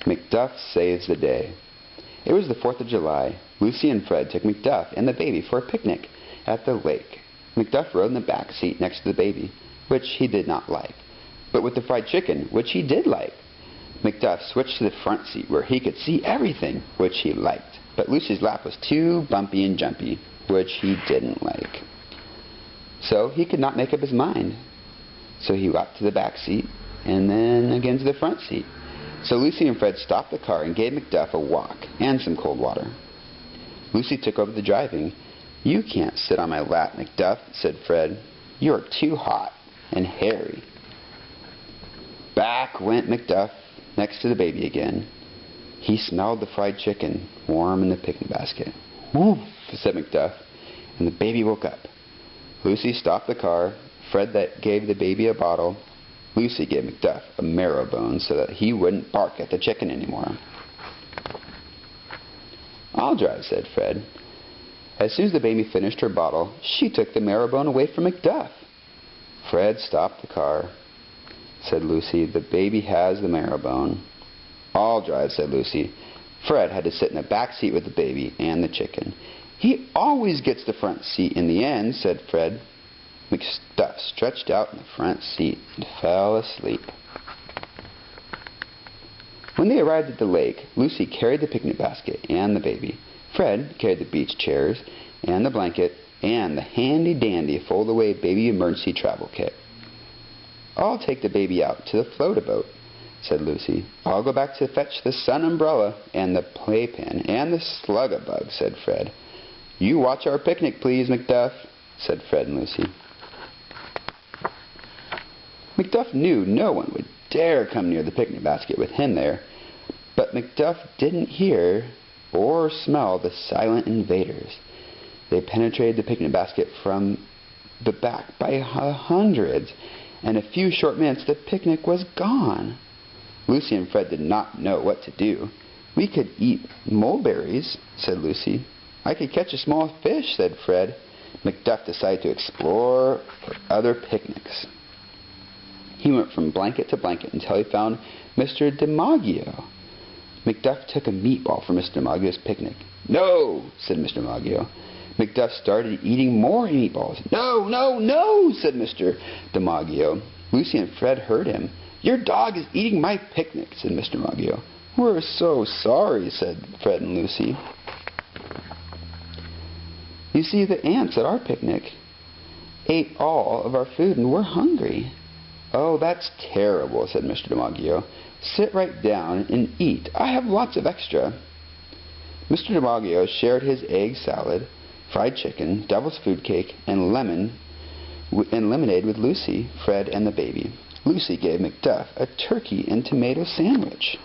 McDuff Saves the Day. It was the 4th of July. Lucy and Fred took McDuff and the baby for a picnic at the lake. McDuff rode in the back seat next to the baby, which he did not like, but with the fried chicken, which he did like. McDuff switched to the front seat where he could see everything, which he liked, but Lucy's lap was too bumpy and jumpy, which he didn't like. So he could not make up his mind. So he walked to the back seat and then again to the front seat. So Lucy and Fred stopped the car and gave McDuff a walk and some cold water. Lucy took over the driving. "You can't sit on my lap, McDuff," said Fred. "You are too hot and hairy." Back went McDuff next to the baby again. He smelled the fried chicken warm in the picnic basket. "Woof," said McDuff, and the baby woke up. Lucy stopped the car. Fred gave the baby a bottle. Lucy gave McDuff a marrow bone so that he wouldn't bark at the chicken anymore. "I'll drive," said Fred. As soon as the baby finished her bottle, she took the marrow bone away from McDuff. "Fred, stop the car," said Lucy. "The baby has the marrow bone." "I'll drive," said Lucy. Fred had to sit in the back seat with the baby and the chicken. "He always gets the front seat in the end," said Fred. McDuff stretched out in the front seat and fell asleep. When they arrived at the lake, Lucy carried the picnic basket and the baby. Fred carried the beach chairs and the blanket and the handy-dandy fold-away baby emergency travel kit. "I'll take the baby out to the float-a-boat," said Lucy. "I'll go back to fetch the sun umbrella and the playpen and the slug-a-bug," said Fred. "You watch our picnic, please, McDuff," said Fred and Lucy. McDuff knew no one would dare come near the picnic basket with him there, but McDuff didn't hear or smell the silent invaders. They penetrated the picnic basket from the back by hundreds. In a few short minutes, the picnic was gone. Lucy and Fred did not know what to do. "We could eat mulberries," said Lucy. "I could catch a small fish," said Fred. McDuff decided to explore for other picnics. He went from blanket to blanket until he found Mr. DiMaggio. McDuff took a meatball for Mr. DiMaggio's picnic. "No," said Mr. DiMaggio. McDuff started eating more meatballs. "No, no, no," said Mr. DiMaggio. Lucy and Fred heard him. "Your dog is eating my picnic," said Mr. DiMaggio. "We're so sorry," said Fred and Lucy. "You see, the ants at our picnic ate all of our food and we're hungry." "Oh, that's terrible," said Mr. DiMaggio. "Sit right down and eat. I have lots of extra." Mr. DiMaggio shared his egg salad, fried chicken, devil's food cake, and lemonade with Lucy, Fred, and the baby. Lucy gave McDuff a turkey and tomato sandwich.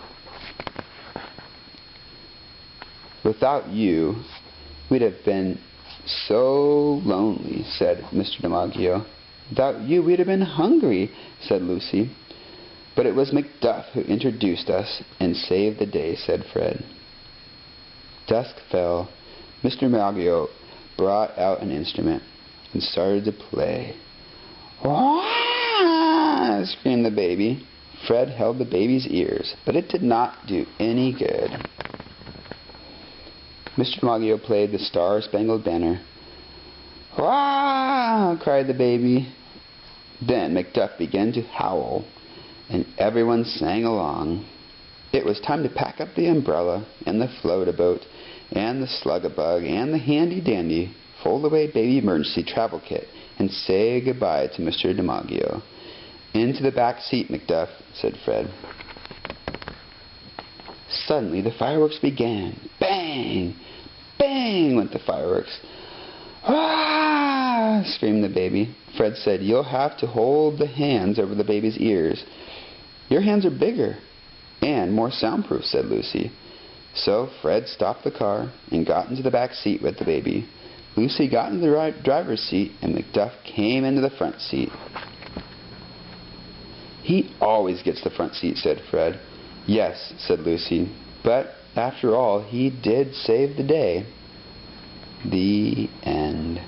"Without you, we'd have been so lonely," said Mr. DiMaggio. "Without you, we'd have been hungry," said Lucy. "But it was McDuff who introduced us and saved the day," said Fred. Dusk fell. Mr. DiMaggio brought out an instrument and started to play. "Wah!" screamed the baby. Fred held the baby's ears, but it did not do any good. Mr. DiMaggio played the Star-Spangled Banner. "Wah!" cried the baby. Then McDuff began to howl, and everyone sang along. It was time to pack up the umbrella and the float-a-boat and the slug-a-bug and the handy-dandy fold-away baby emergency travel kit and say goodbye to Mr. DiMaggio. "Into the back seat, McDuff," said Fred. Suddenly the fireworks began. Bang! Bang went the fireworks. "Ah!" screamed the baby. Fred said, "You'll have to hold the hands over the baby's ears." "Your hands are bigger and more soundproof," said Lucy. So Fred stopped the car and got into the back seat with the baby. Lucy got into the driver's seat and McDuff came into the front seat. "He always gets the front seat," said Fred. "Yes," said Lucy, "but after all, he did save the day." The end.